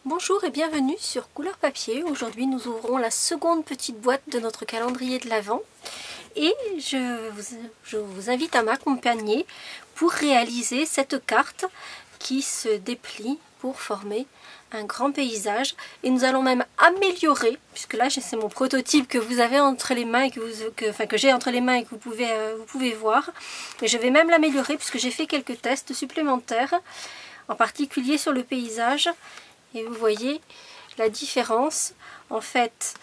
Bonjour et bienvenue sur Couleur Papier. Aujourd'hui nous ouvrons la seconde petite boîte de notre calendrier de l'Avent et je vous invite à m'accompagner pour réaliser cette carte qui se déplie pour former un grand paysage. Et nous allons même améliorer, puisque là c'est mon prototype que vous avez entre les mains et que j'ai entre les mains et que vous pouvez voir. Mais je vais même l'améliorer puisque j'ai fait quelques tests supplémentaires, en particulier sur le paysage. Et vous voyez la différence en fait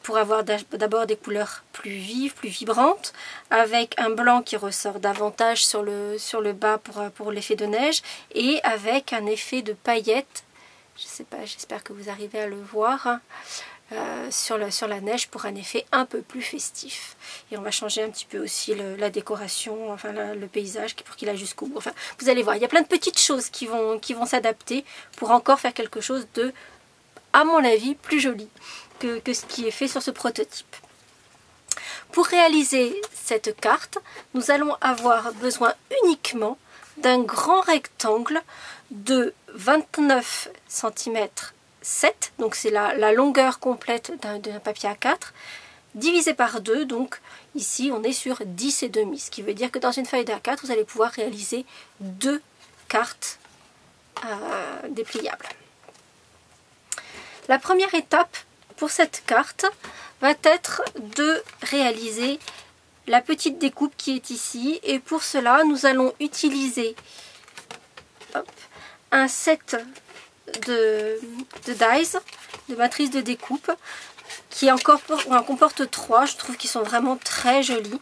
pour avoir d'abord des couleurs plus vives, plus vibrantes, avec un blanc qui ressort davantage sur le bas pour l'effet de neige et avec un effet de paillettes. Je sais pas, j'espère que vous arrivez à le voir. Sur la neige pour un effet un peu plus festif. Et on va changer un petit peu aussi la décoration, enfin le paysage pour qu'il aille jusqu'au bout. Enfin, vous allez voir, il y a plein de petites choses qui vont s'adapter pour encore faire quelque chose de, à mon avis, plus joli que ce qui est fait sur ce prototype. Pour réaliser cette carte, nous allons avoir besoin uniquement d'un grand rectangle de 29 cm 7, donc c'est la longueur complète d'un papier A4, divisé par 2, donc ici on est sur 10,5, ce qui veut dire que dans une feuille d'A4, vous allez pouvoir réaliser 2 cartes dépliables. La première étape pour cette carte va être de réaliser la petite découpe qui est ici, et pour cela nous allons utiliser un set de dies, de matrices de découpe, qui en comporte 3. Je trouve qu'ils sont vraiment très jolis.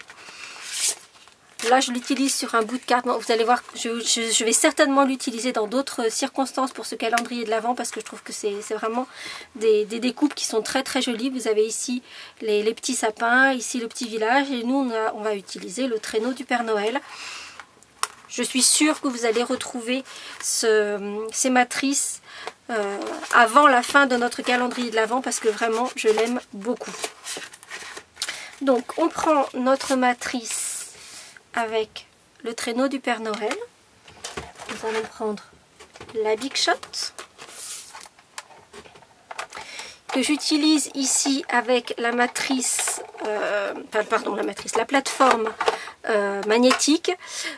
Là je l'utilise sur un bout de carte. Vous allez voir, je vais certainement l'utiliser dans d'autres circonstances pour ce calendrier de l'Avent, parce que je trouve que c'est vraiment des découpes qui sont très très jolies. Vous avez ici les petits sapins, ici le petit village, et nous on va utiliser le traîneau du Père Noël. Je suis sûre que vous allez retrouver ces matrices avant la fin de notre calendrier de l'Avent, parce que vraiment je l'aime beaucoup. Donc on prend notre matrice avec le traîneau du Père Noël. Nous allons prendre la Big Shot que j'utilise ici avec la matrice, la plateforme magnétique.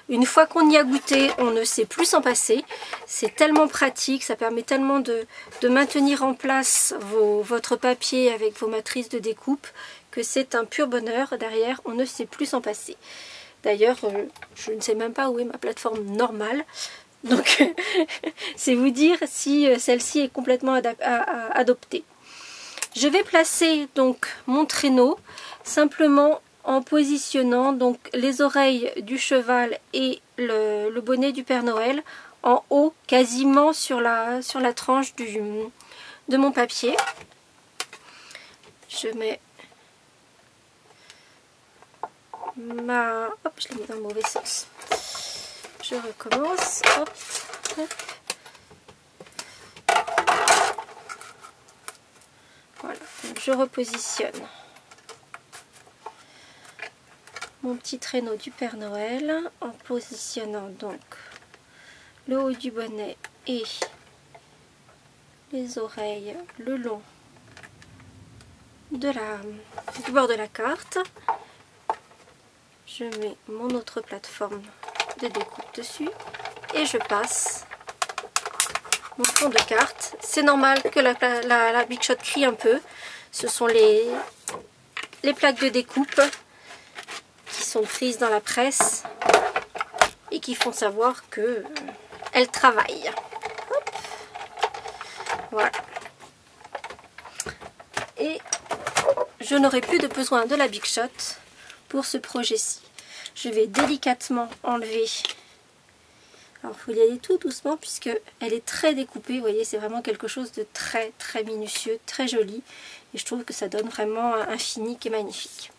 Une fois qu'on y a goûté, on ne sait plus s'en passer. C'est tellement pratique, ça permet tellement de maintenir en place votre papier avec vos matrices de découpe que c'est un pur bonheur. Derrière, on ne sait plus s'en passer. D'ailleurs, je ne sais même pas où est ma plateforme normale. Donc, c'est vous dire si celle-ci est complètement adoptée. Je vais placer donc mon traîneau simplement en positionnant donc les oreilles du cheval et le bonnet du Père Noël en haut, quasiment sur la tranche de mon papier. Je mets hop, je l'ai mis dans le mauvais sens. Je recommence. Hop, hop. Voilà, donc je repositionne mon petit traîneau du Père Noël en positionnant donc le haut du bonnet et les oreilles le long du bord de la carte. Je mets mon autre plateforme de découpe dessus et je passe mon fond de carte. C'est normal que la Big Shot crie un peu. Ce sont les plaques de découpe qui sont prises dans la presse et qui font savoir que elle travaille. Hop. Voilà. Et je n'aurai plus de besoin de la Big Shot pour ce projet-ci. Je vais délicatement enlever. Alors il faut y aller tout doucement puisque elle est très découpée. Vous voyez, c'est vraiment quelque chose de très très minutieux, très joli. Et je trouve que ça donne vraiment un fini qui est magnifique.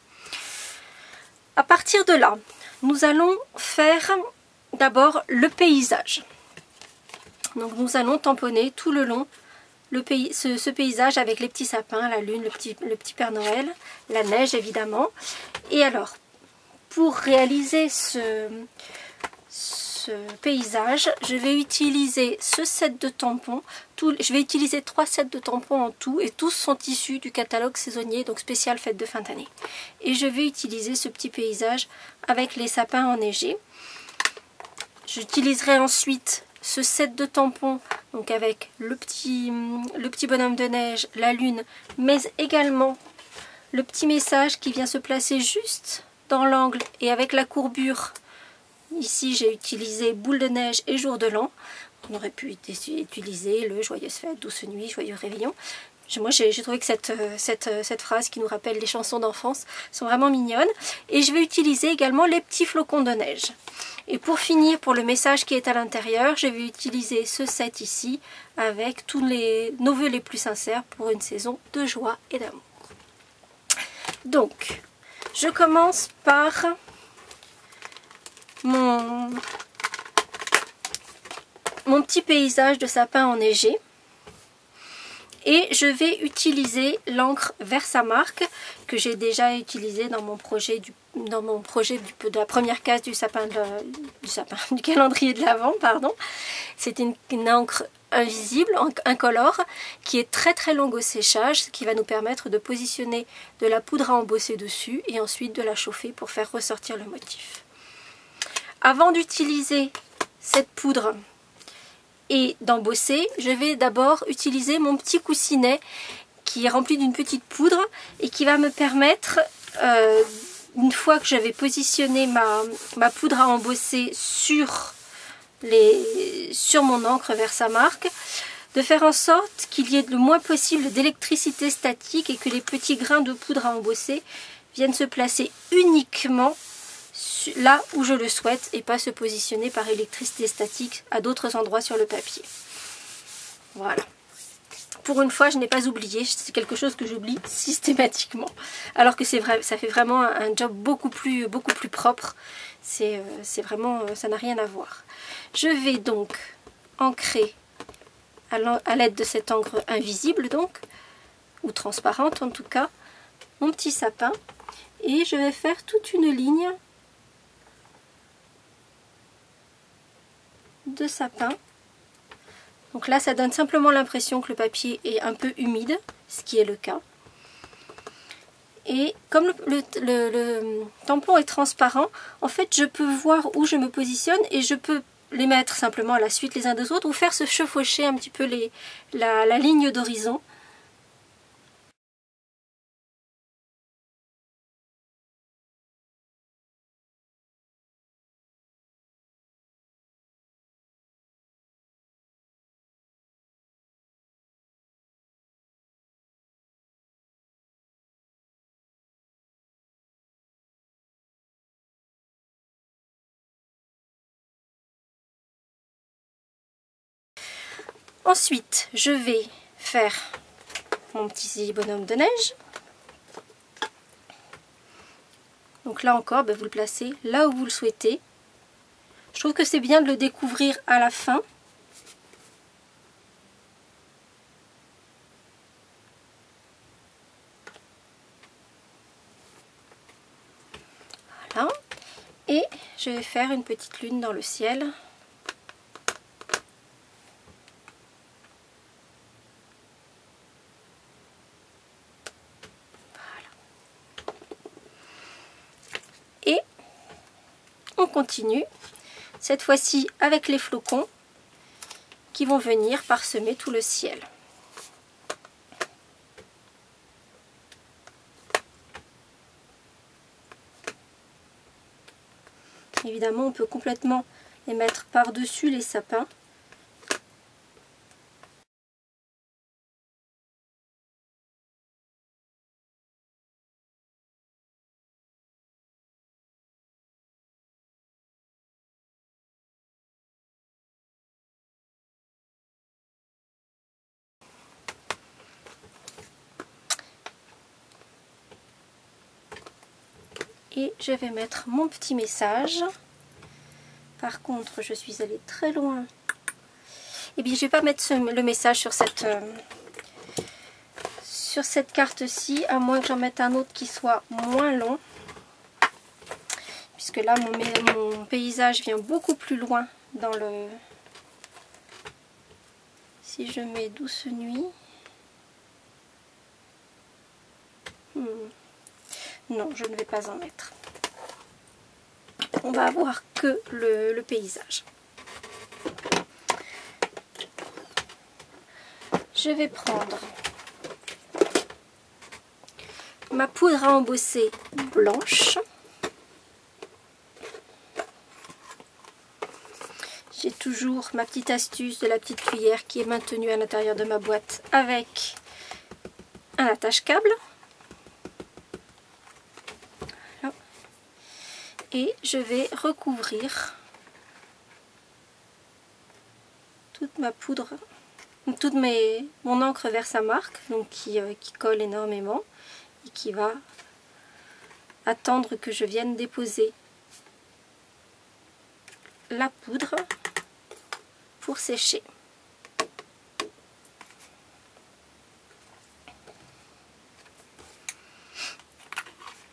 À partir de là, nous allons faire d'abord le paysage. Donc nous allons tamponner tout le long ce paysage avec les petits sapins, la lune, le petit Père Noël, la neige évidemment. Et alors, pour réaliser ce paysage, je vais utiliser ce set de tampons. Je vais utiliser 3 sets de tampons en tout et tous sont issus du catalogue saisonnier, donc spécial fête de fin d'année. Et je vais utiliser ce petit paysage avec les sapins enneigés. J'utiliserai ensuite ce set de tampons, donc avec le petit bonhomme de neige, la lune, mais également le petit message qui vient se placer juste dans l'angle et avec la courbure. Ici j'ai utilisé boule de neige et jour de l'an. On aurait pu utiliser le joyeuse fête, douce nuit, joyeux réveillon. Moi j'ai trouvé que cette phrase qui nous rappelle les chansons d'enfance sont vraiment mignonnes. Et je vais utiliser également les petits flocons de neige. Et pour finir, pour le message qui est à l'intérieur, je vais utiliser ce set ici avec tous nos vœux les plus sincères pour une saison de joie et d'amour. Donc, je commence par mon petit paysage de sapin enneigé. Et je vais utiliser l'encre Versamark que j'ai déjà utilisé dans mon projet de la première case du calendrier de l'Avent, pardon. C'est une encre invisible, incolore, qui est très très longue au séchage, ce qui va nous permettre de positionner de la poudre à embosser dessus et ensuite de la chauffer pour faire ressortir le motif. Avant d'utiliser cette poudre et d'embosser, je vais d'abord utiliser mon petit coussinet qui est rempli d'une petite poudre et qui va me permettre, une fois que j'avais positionné ma poudre à embosser sur mon encre Versamark, de faire en sorte qu'il y ait le moins possible d'électricité statique et que les petits grains de poudre à embosser viennent se placer uniquement là où je le souhaite et pas se positionner par électricité statique à d'autres endroits sur le papier. Voilà. Pour une fois, je n'ai pas oublié, c'est quelque chose que j'oublie systématiquement. Alors que c'est vrai, ça fait vraiment un job beaucoup plus propre. C'est vraiment, ça n'a rien à voir. Je vais donc ancrer à l'aide de cette encre invisible donc, ou transparente en tout cas, mon petit sapin. Et je vais faire toute une ligne de sapin. Donc là ça donne simplement l'impression que le papier est un peu humide, ce qui est le cas. Et comme le tampon est transparent, en fait je peux voir où je me positionne et je peux les mettre simplement à la suite les uns des autres ou faire se chevaucher un petit peu la ligne d'horizon. Ensuite, je vais faire mon petit bonhomme de neige. Donc là encore, vous le placez là où vous le souhaitez. Je trouve que c'est bien de le découvrir à la fin. Voilà. Et je vais faire une petite lune dans le ciel. Et on continue, cette fois-ci avec les flocons qui vont venir parsemer tout le ciel. Évidemment, on peut complètement les mettre par-dessus les sapins. Et je vais mettre mon petit message. Par contre, je suis allée très loin. Et bien, je ne vais pas mettre le message sur cette carte-ci, à moins que j'en mette un autre qui soit moins long. que là mon paysage vient beaucoup plus loin dans le... Si je mets douce nuit... Non, je ne vais pas en mettre. On va avoir que le paysage. Je vais prendre ma poudre à embosser blanche. J'ai toujours ma petite astuce de la petite cuillère qui est maintenue à l'intérieur de ma boîte avec un attache-câble. Voilà. Et je vais recouvrir toute ma poudre, mon encre Versa marque, donc qui colle énormément et qui va attendre que je vienne déposer la poudre pour sécher.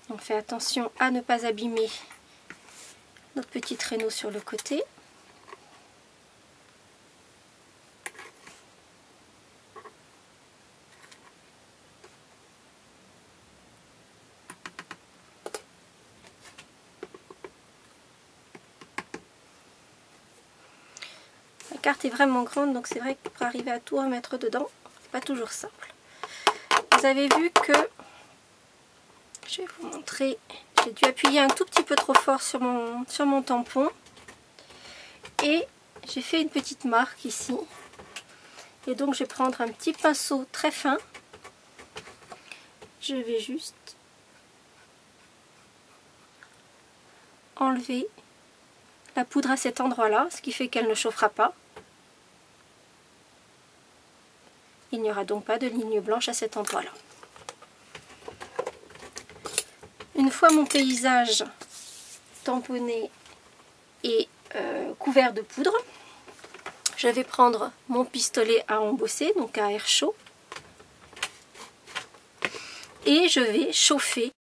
On fait attention à ne pas abîmer notre petit traîneau sur le côté. La carte est vraiment grande, donc c'est vrai que pour arriver à tout remettre dedans, c'est pas toujours simple. Vous avez vu que, je vais vous montrer, j'ai dû appuyer un tout petit peu trop fort sur mon tampon et j'ai fait une petite marque ici. Et donc je vais prendre un petit pinceau très fin, je vais juste enlever la poudre à cet endroit-là, ce qui fait qu'elle ne chauffera pas. Il n'y aura donc pas de ligne blanche à cet endroit-là. Une fois mon paysage tamponné et couvert de poudre, je vais prendre mon pistolet à embosser, donc à air chaud, et je vais chauffer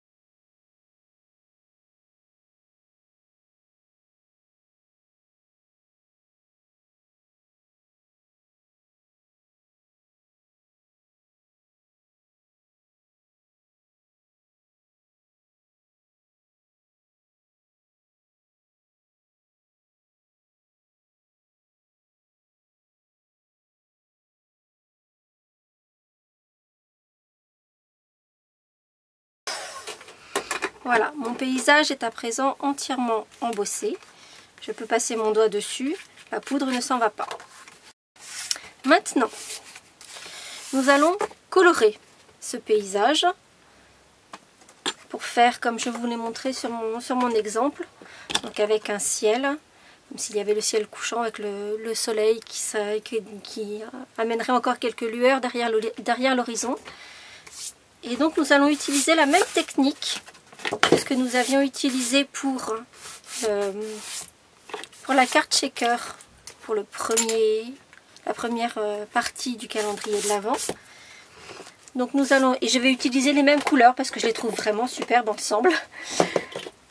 Voilà, mon paysage est à présent entièrement embossé. Je peux passer mon doigt dessus, la poudre ne s'en va pas. Maintenant, nous allons colorer ce paysage pour faire comme je vous l'ai montré sur mon exemple, donc avec un ciel, comme s'il y avait le ciel couchant avec le soleil qui amènerait encore quelques lueurs derrière l'horizon. Et donc nous allons utiliser la même technique que ce que nous avions utilisé pour la carte shaker, pour la première partie du calendrier de l'Avent. Donc nous allons, et je vais utiliser les mêmes couleurs parce que je les trouve vraiment superbes ensemble.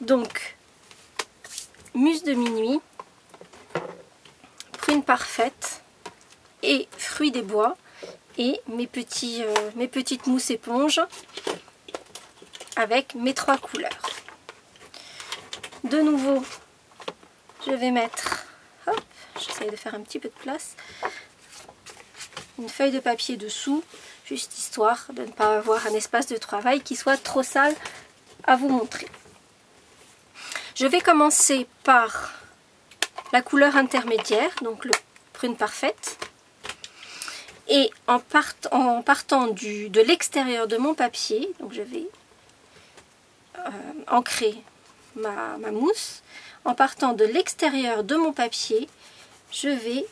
Donc, mousse de minuit, prune parfaite et fruits des bois, et mes petites mousses éponges avec mes trois couleurs. De nouveau, je vais mettre, hop, j'essaye de faire un petit peu de place, une feuille de papier dessous, juste histoire de ne pas avoir un espace de travail qui soit trop sale à vous montrer. Je vais commencer par la couleur intermédiaire, donc le prune parfaite. Et en partant de l'extérieur de mon papier, donc je vais ancrer ma mousse. En partant de l'extérieur de mon papier, je vais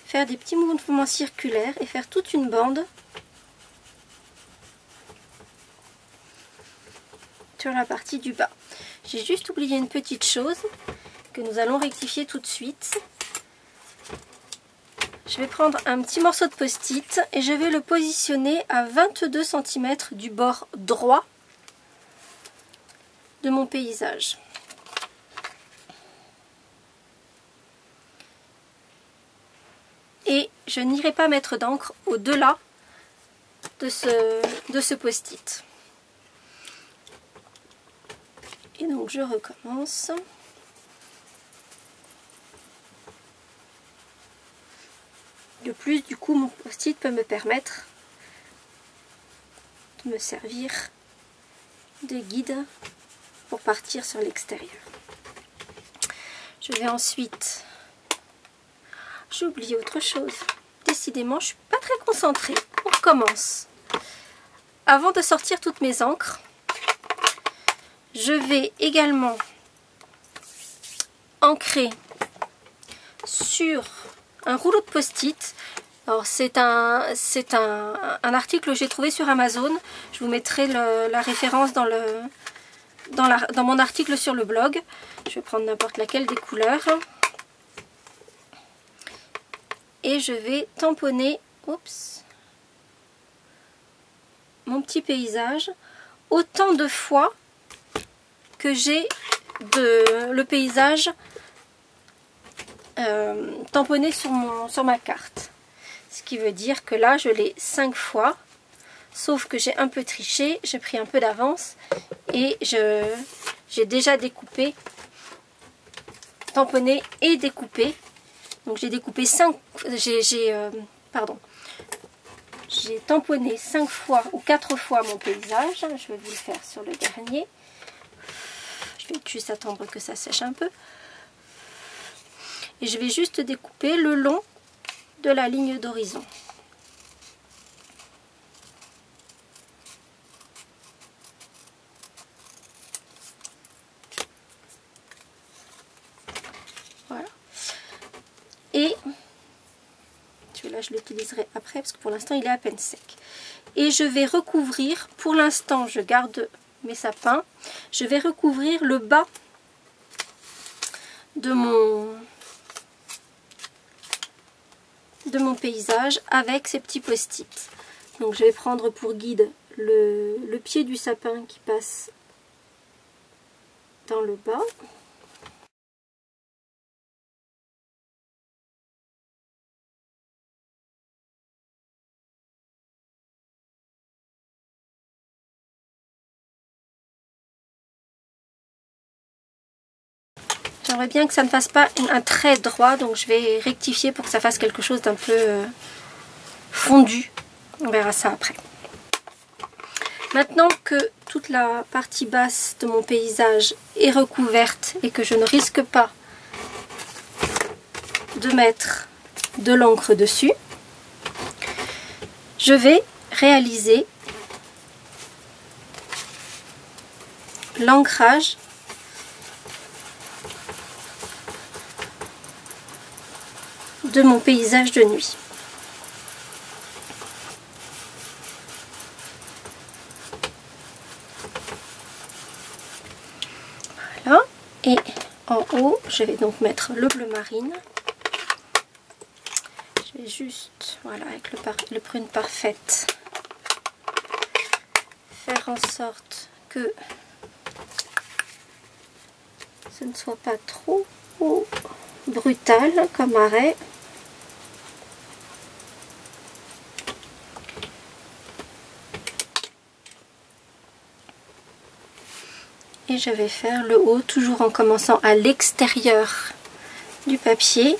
faire des petits mouvements circulaires et faire toute une bande sur la partie du bas. J'ai juste oublié une petite chose que nous allons rectifier tout de suite. Je vais prendre un petit morceau de post-it et je vais le positionner à 22 cm du bord droit de mon paysage. et je n'irai pas mettre d'encre au-delà de ce post-it. Et donc je recommence. De plus, du coup, mon post-it peut me permettre de me servir de guide pour partir sur l'extérieur. Je vais ensuite... J'ai oublié autre chose. Décidément, je ne suis pas très concentrée. On recommence. Avant de sortir toutes mes encres, je vais également ancrer sur un rouleau de post-it. Alors c'est un article que j'ai trouvé sur Amazon. Je vous mettrai la référence dans mon article sur le blog. Je vais prendre n'importe laquelle des couleurs. Et je vais tamponner mon petit paysage autant de fois que j'ai le paysage tamponné sur ma carte. Ce qui veut dire que là je l'ai 5 fois, sauf que j'ai un peu triché, j'ai pris un peu d'avance et j'ai déjà découpé, tamponné et découpé. Donc j'ai découpé j'ai tamponné 5 fois ou 4 fois mon paysage. Je vais vous le faire sur le dernier. Je vais juste attendre que ça sèche un peu. Et je vais juste découper le long de la ligne d'horizon. Voilà. Et celui-là je l'utiliserai après parce que pour l'instant il est à peine sec. Et je vais recouvrir, pour l'instant je garde mes sapins, je vais recouvrir le bas de mon paysage avec ces petits post-it. Donc je vais prendre pour guide le pied du sapin qui passe dans le bas. J'aimerais bien que ça ne fasse pas un trait droit, donc je vais rectifier pour que ça fasse quelque chose d'un peu fondu. On verra ça après. Maintenant que toute la partie basse de mon paysage est recouverte et que je ne risque pas de mettre de l'encre dessus, je vais réaliser l'ancrage de mon paysage de nuit. Voilà. Et en haut, je vais donc mettre le bleu marine. Je vais juste, voilà, avec le prune parfaite, faire en sorte que ce ne soit pas trop brutal comme arrêt. Et je vais faire le haut toujours en commençant à l'extérieur du papier.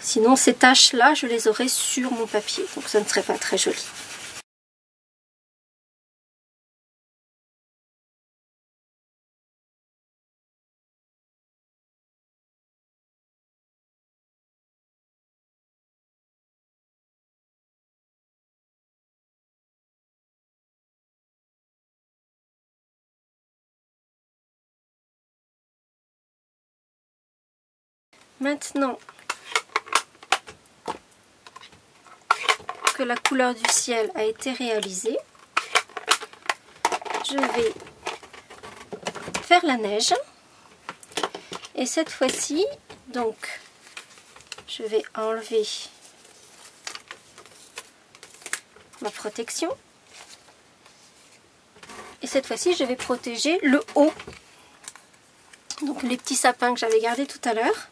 Sinon ces taches là je les aurai sur mon papier, donc ça ne serait pas très joli. Maintenant que la couleur du ciel a été réalisée, je vais faire la neige. Et cette fois-ci, donc, je vais enlever ma protection. Et cette fois-ci, je vais protéger le haut. Donc les petits sapins que j'avais gardés tout à l'heure.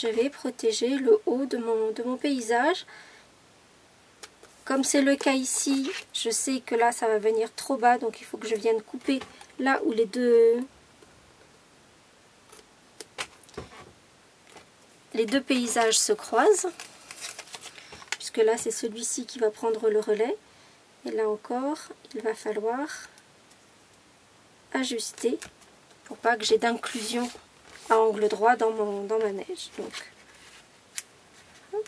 je vais protéger le haut de mon paysage. Comme c'est le cas ici, je sais que là ça va venir trop bas, donc il faut que je vienne couper là où les deux paysages se croisent. Puisque là c'est celui-ci qui va prendre le relais. Et là encore, il va falloir ajuster pour pas que j'ai d'inclusion à angle droit dans ma neige. Donc, hop.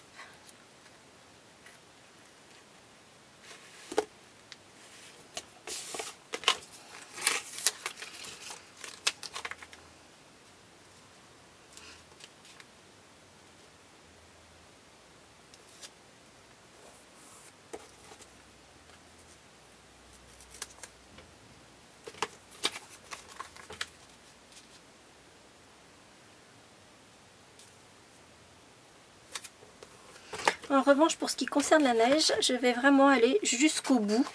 En revanche, pour ce qui concerne la neige, je vais vraiment aller jusqu'au bout.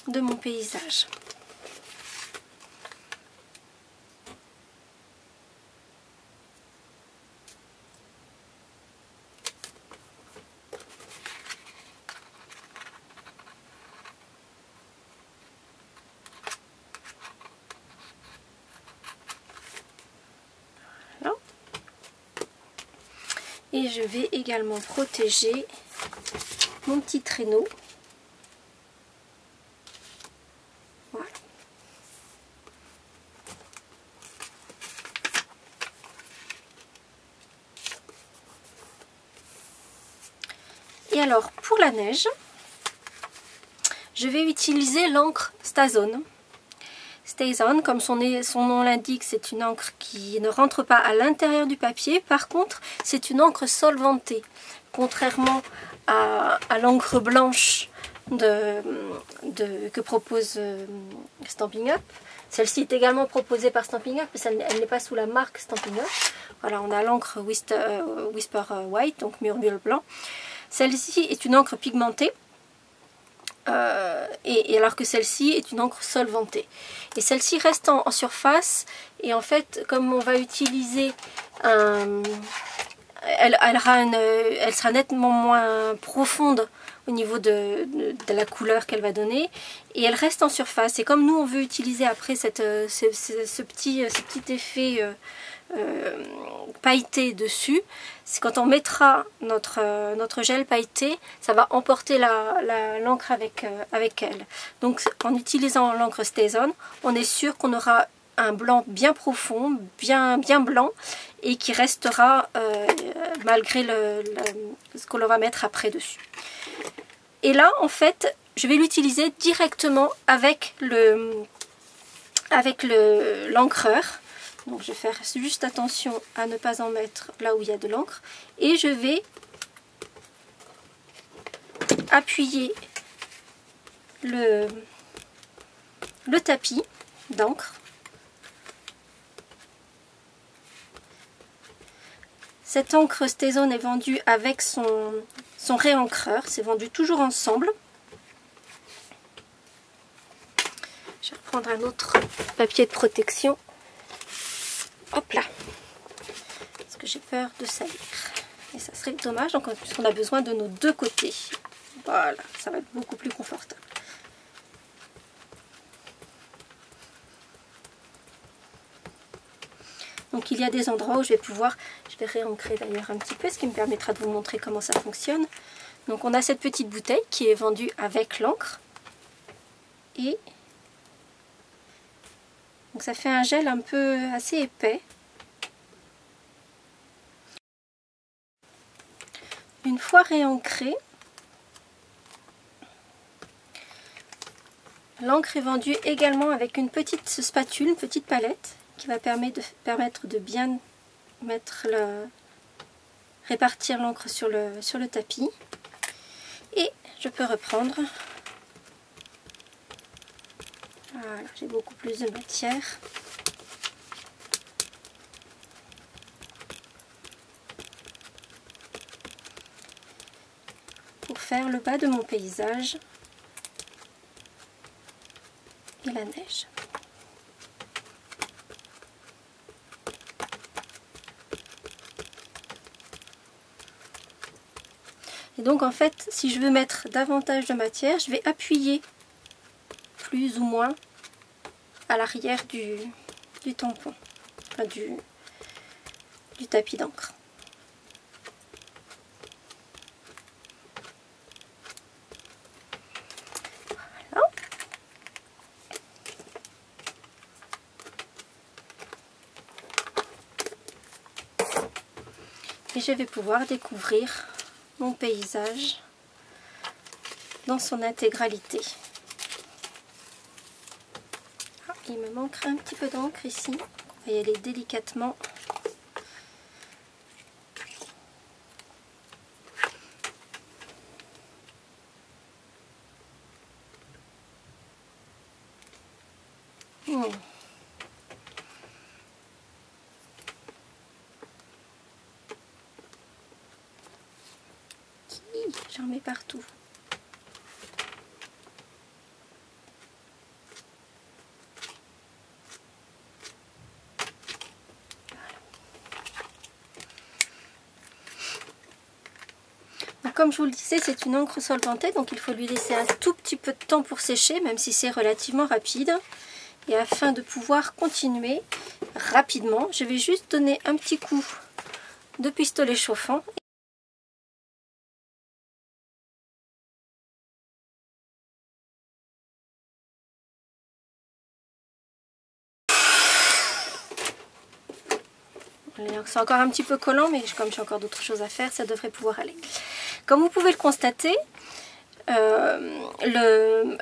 De mon paysage. Et je vais également protéger mon petit traîneau. Voilà. Et alors pour la neige, je vais utiliser l'encre StaZone. StaZone, comme son nom l'indique, c'est une encre qui ne rentre pas à l'intérieur du papier. Par contre, c'est une encre solvantée. Contrairement à l'encre blanche que propose Stampin' Up. Celle-ci est également proposée par Stampin' Up, mais elle n'est pas sous la marque Stampin' Up. Voilà, on a l'encre Whisper White, donc murmure blanc. Celle-ci est une encre pigmentée. Et alors que celle-ci est une encre solvantée. Et celle-ci reste en surface, et en fait, comme on va utiliser elle sera nettement moins profonde au niveau de la couleur qu'elle va donner, et elle reste en surface. Et comme nous on veut utiliser après ce petit effet pailleté dessus, c'est quand on mettra notre gel pailleté, ça va emporter l'encre avec elle. Donc en utilisant l'encre StaZone, on est sûr qu'on aura un blanc bien profond, bien blanc, et qui restera malgré ce que l'on va mettre après dessus. Et là en fait je vais l'utiliser directement avec l'encreur. Donc je vais faire juste attention à ne pas en mettre là où il y a de l'encre, et je vais appuyer le tapis d'encre. Cette encre StaZone est vendue avec son réencreur, c'est vendu toujours ensemble. Je vais reprendre un autre papier de protection. Hop là, parce que j'ai peur de salir. Et ça serait dommage, donc puisqu'on a besoin de nos deux côtés. Voilà, ça va être beaucoup plus confortable. Donc il y a des endroits où je vais réancrer d'ailleurs un petit peu, ce qui me permettra de vous montrer comment ça fonctionne. Donc on a cette petite bouteille qui est vendue avec l'encre. Et donc ça fait un gel un peu assez épais. Une fois réancrée, l'encre est vendue également avec une petite spatule, une petite palette, qui va permettre de bien répartir l'encre sur le tapis. Et je peux reprendre. Voilà, j'ai beaucoup plus de matière. Pour faire le bas de mon paysage et la neige. Et donc en fait, si je veux mettre davantage de matière, je vais appuyer plus ou moins à l'arrière du tampon, enfin du tapis d'encre. Voilà. Et je vais pouvoir découvrir mon paysage dans son intégralité. Ah, il me manquera un petit peu d'encre ici. On va y aller délicatement. J'en mets partout. Donc, comme je vous le disais, c'est une encre solvantée, donc il faut lui laisser un tout petit peu de temps pour sécher, même si c'est relativement rapide. Et afin de pouvoir continuer rapidement, je vais juste donner un petit coup de pistolet chauffant. C'est encore un petit peu collant, mais comme j'ai encore d'autres choses à faire, ça devrait pouvoir aller. Comme vous pouvez le constater,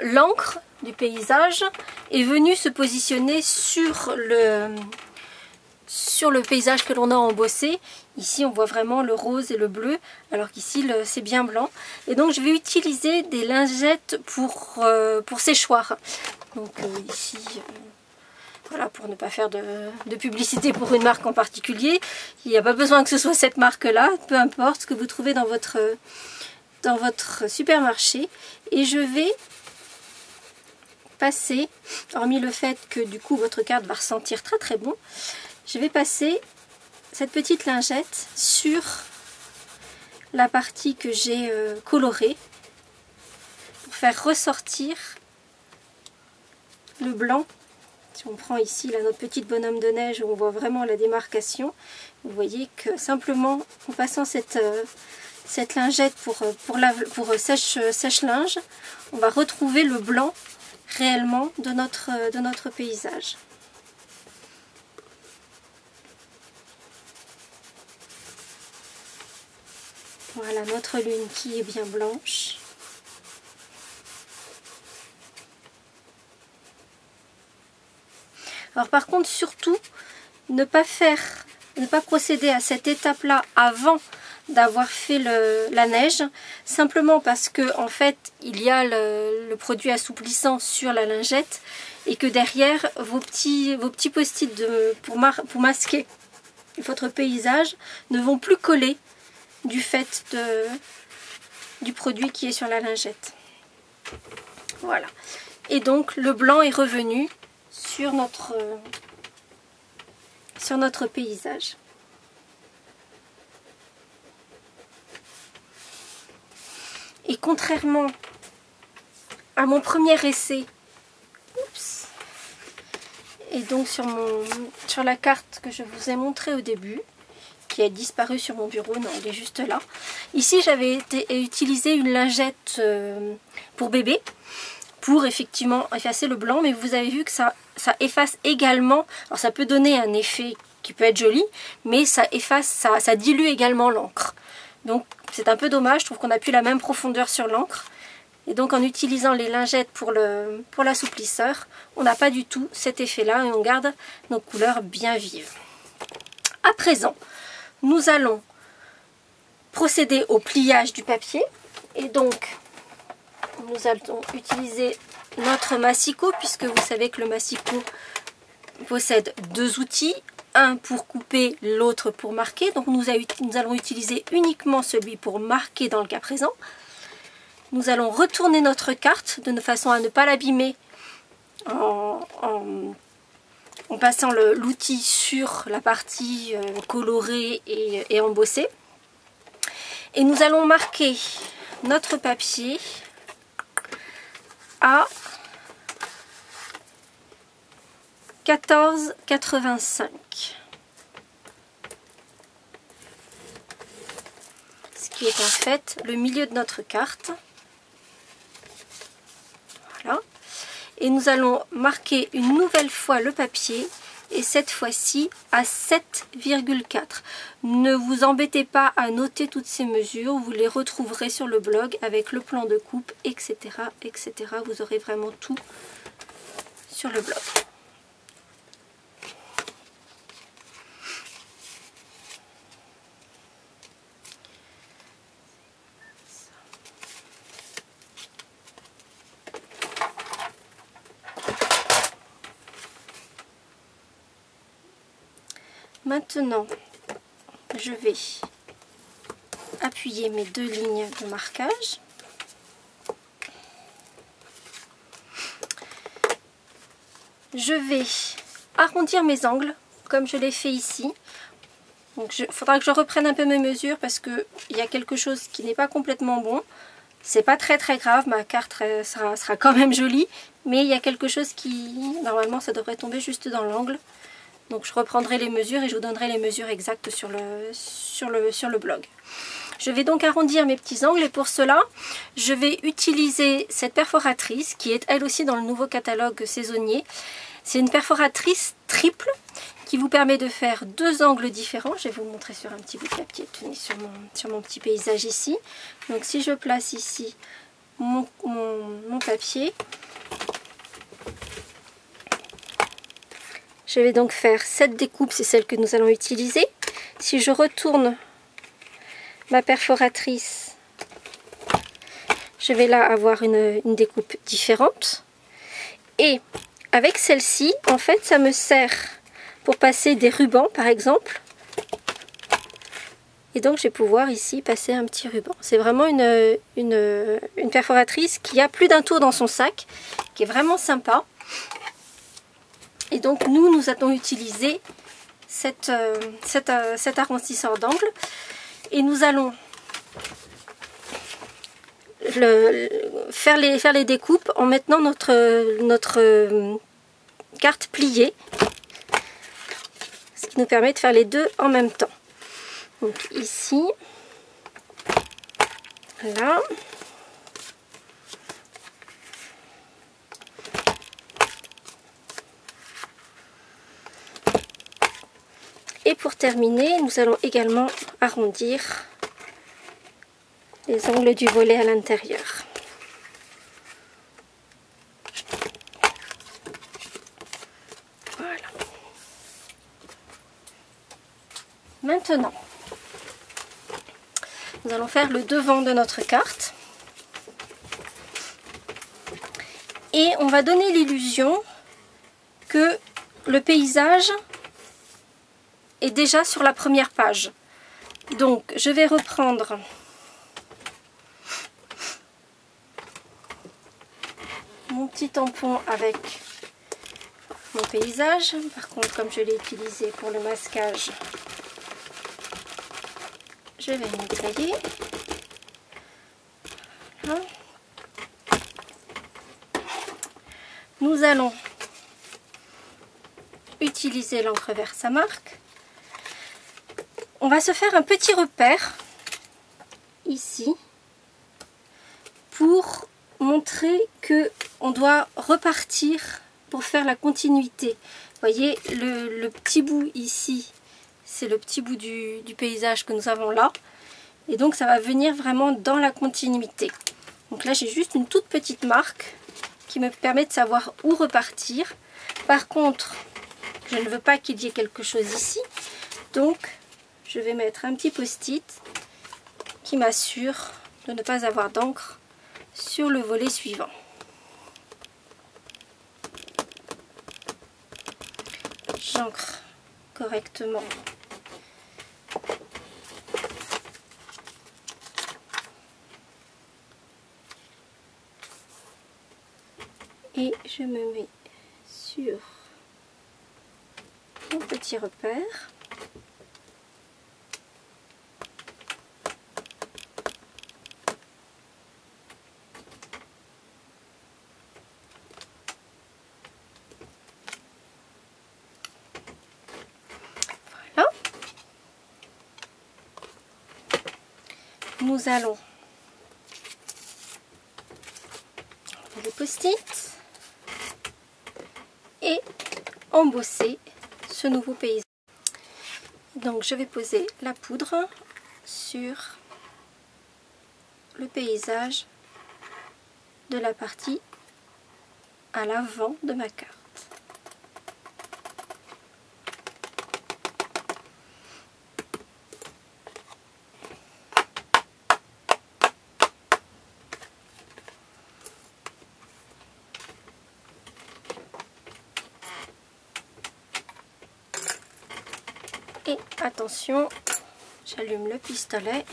l'encre du paysage est venue se positionner sur le paysage que l'on a embossé. Ici on voit vraiment le rose et le bleu, alors qu'ici c'est bien blanc. Et donc je vais utiliser des lingettes pour séchoir. Donc ici... Voilà, pour ne pas faire de publicité pour une marque en particulier, il n'y a pas besoin que ce soit cette marque-là, peu importe ce que vous trouvez dans votre supermarché. Et je vais passer, hormis le fait que du coup votre carte va ressentir très très bon, je vais passer cette petite lingette sur la partie que j'ai colorée pour faire ressortir le blanc. Si on prend ici là, notre petite bonhomme de neige où on voit vraiment la démarcation, vous voyez que simplement en passant cette lingette pour sèche-linge, on va retrouver le blanc réellement de notre paysage. Voilà notre lune qui est bien blanche. Alors par contre, surtout, ne pas procéder à cette étape-là avant d'avoir fait la neige, simplement parce que en fait, il y a le produit assouplissant sur la lingette et que derrière, vos petits post-it pour masquer votre paysage ne vont plus coller du fait du produit qui est sur la lingette. Voilà. Et donc, le blanc est revenu sur notre paysage. Et contrairement à mon premier essai, et donc sur la carte que je vous ai montrée au début, qui a disparu sur mon bureau, non, elle est juste là. Ici, j'avais utilisé une lingette pour bébé, pour effectivement effacer le blanc, mais vous avez vu que ça efface également, alors ça peut donner un effet qui peut être joli, mais ça efface, ça dilue également l'encre. Donc c'est un peu dommage, je trouve qu'on n'a plus la même profondeur sur l'encre. Et donc en utilisant les lingettes pour l'assouplisseur, on n'a pas du tout cet effet-là et on garde nos couleurs bien vives. À présent, nous allons procéder au pliage du papier. Et donc, nous allons utiliser notre massicot, puisque vous savez que le massicot possède deux outils, un pour couper, l'autre pour marquer. Donc nous allons utiliser uniquement celui pour marquer dans le cas présent. nous allons retourner notre carte de façon à ne pas l'abîmer en passant l'outil sur la partie colorée et embossée. Et nous allons marquer notre papier à 14,85. Ce qui est en fait le milieu de notre carte. Voilà. Et nous allons marquer une nouvelle fois le papier, et cette fois-ci à 7,4. Ne vous embêtez pas à noter toutes ces mesures, vous les retrouverez sur le blog avec le plan de coupe, etc. etc. Vous aurez vraiment tout sur le blog. Maintenant, je vais appuyer mes deux lignes de marquage. Je vais arrondir mes angles comme je l'ai fait ici. Donc il faudra que je reprenne un peu mes mesures parce qu'il y a quelque chose qui n'est pas complètement bon. C'est pas très grave, ma carte sera quand même jolie, mais il y a quelque chose qui, normalement, ça devrait tomber juste dans l'angle. Donc je reprendrai les mesures et je vous donnerai les mesures exactes sur le blog. Je vais donc arrondir mes petits angles et pour cela, je vais utiliser cette perforatrice qui est elle aussi dans le nouveau catalogue saisonnier. C'est une perforatrice triple qui vous permet de faire deux angles différents. Je vais vous montrer sur un petit bout de papier, tenez, sur mon petit paysage ici. Donc si je place ici mon papier, je vais donc faire cette découpe, c'est celle que nous allons utiliser. Si je retourne ma perforatrice, je vais là avoir une découpe différente. Et avec celle-ci, en fait, ça me sert pour passer des rubans, par exemple. Et donc, je vais pouvoir ici passer un petit ruban. C'est vraiment une perforatrice qui a plus d'un tour dans son sac, qui est vraiment sympa. Et donc nous allons utiliser cet arrondisseur d'angle et nous allons faire les découpes en maintenant notre carte pliée, ce qui nous permet de faire les deux en même temps. Donc ici, là. Et pour terminer, nous allons également arrondir les angles du volet à l'intérieur. Voilà. Maintenant, nous allons faire le devant de notre carte. Et on va donner l'illusion que le paysage est déjà sur la première page. Donc je vais reprendre mon petit tampon avec mon paysage. Par contre, comme je l'ai utilisé pour le masquage, je vais le nettoyer. Voilà. Nous allons utiliser l'encre Versamark. On va se faire un petit repère ici pour montrer que on doit repartir pour faire la continuité. Vous voyez, le petit bout ici, c'est le petit bout du paysage que nous avons là. Et donc ça va venir vraiment dans la continuité. Donc là j'ai juste une toute petite marque qui me permet de savoir où repartir. Par contre, je ne veux pas qu'il y ait quelque chose ici. Donc je vais mettre un petit post-it qui m'assure de ne pas avoir d'encre sur le volet suivant. J'ancre correctement je me mets sur mon petit repère. Voilà. Nous allons enlever les post-it et embosser ce nouveau paysage. Donc je vais poser la poudre sur le paysage de la partie à l'avant de ma carte. Et attention, j'allume le pistolet.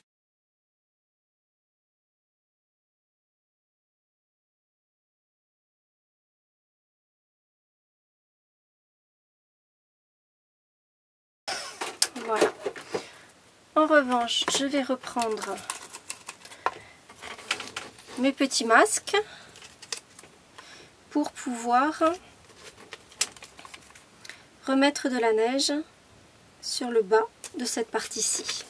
Voilà. En revanche, je vais reprendre mes petits masques pour pouvoir remettre de la neige sur le bas de cette partie-ci.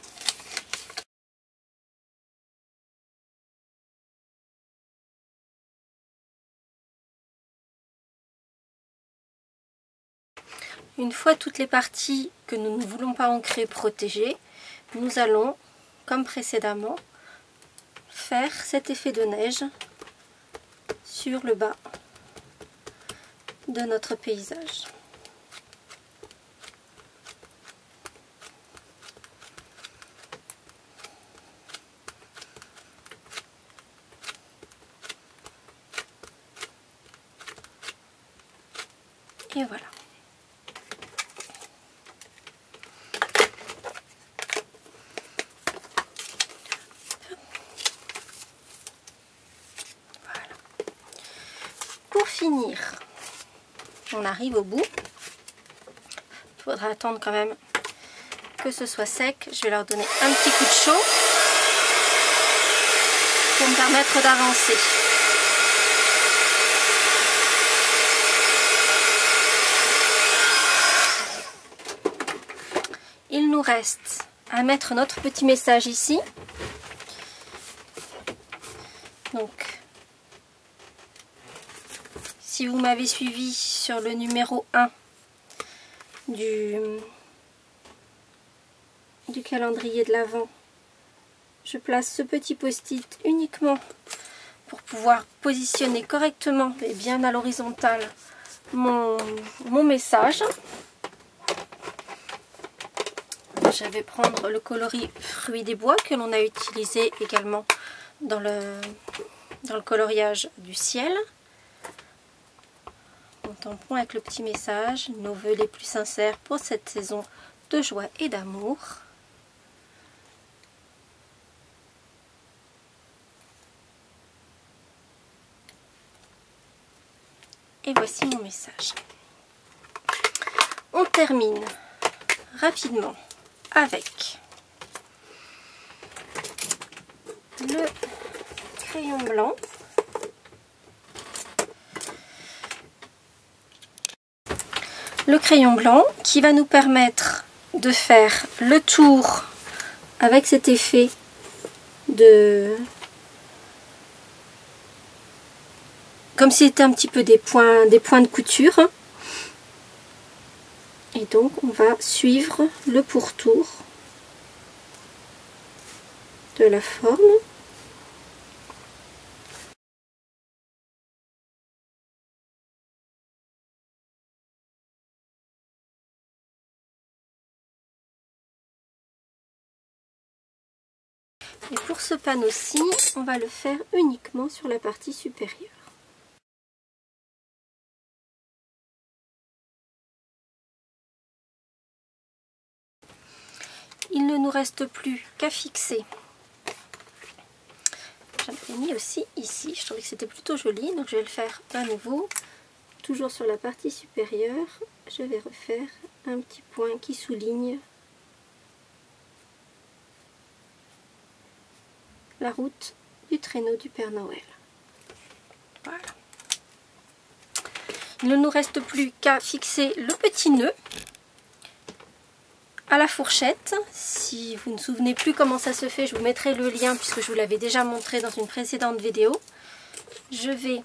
Une fois toutes les parties que nous ne voulons pas ancrer protégées, nous allons, comme précédemment, faire cet effet de neige sur le bas de notre paysage. Et voilà. Voilà. Pour finir, on arrive au bout. Il faudra attendre quand même que ce soit sec. Je vais leur donner un petit coup de chaud pour me permettre d'avancer. Il nous reste à mettre notre petit message ici. Donc, si vous m'avez suivi sur le numéro 1 du calendrier de l'Avent, je place ce petit post-it uniquement pour pouvoir positionner correctement et bien à l'horizontale mon message. Je vais prendre le coloris Fruits des bois que l'on a utilisé également dans le coloriage du ciel. Mon tampon avec le petit message, nos vœux les plus sincères pour cette saison de joie et d'amour. Et voici mon message. On termine rapidement avec le crayon blanc. Le crayon blanc qui va nous permettre de faire le tour avec cet effet de... comme si c'était un petit peu des points de couture. Et donc on va suivre le pourtour de la forme. Et pour ce panneau-ci, on va le faire uniquement sur la partie supérieure. Il ne nous reste plus qu'à fixer. J'en ai mis aussi ici, je trouvais que c'était plutôt joli, donc je vais le faire à nouveau toujours sur la partie supérieure, je vais refaire un petit point qui souligne la route du traîneau du Père Noël. Voilà. Il ne nous reste plus qu'à fixer le petit nœud à la fourchette. Si vous ne vous souvenez plus comment ça se fait, je vous mettrai le lien puisque je vous l'avais déjà montré dans une précédente vidéo. Je vais,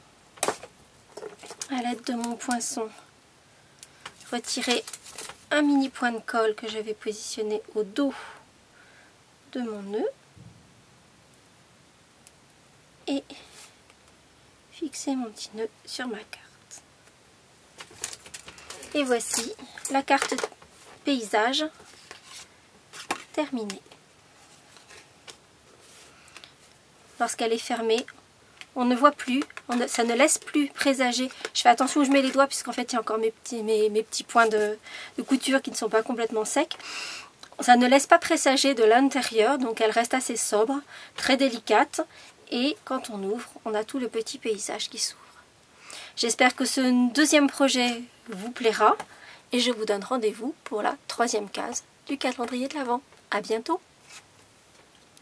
à l'aide de mon poinçon, retirer un mini point de colle que j'avais positionné au dos de mon nœud et fixer mon petit nœud sur ma carte. Et voici la carte paysage terminée. Lorsqu'elle est fermée, on ne voit plus, ça ne laisse plus présager. Je fais attention où je mets les doigts puisqu'en fait il y a encore mes petits points de couture qui ne sont pas complètement secs. Ça ne laisse pas présager de l'intérieur, donc elle reste assez sobre, très délicate. Et quand on ouvre, on a tout le petit paysage qui s'ouvre. J'espère que ce deuxième projet vous plaira et je vous donne rendez-vous pour la 3e case du calendrier de l'Avent. À bientôt!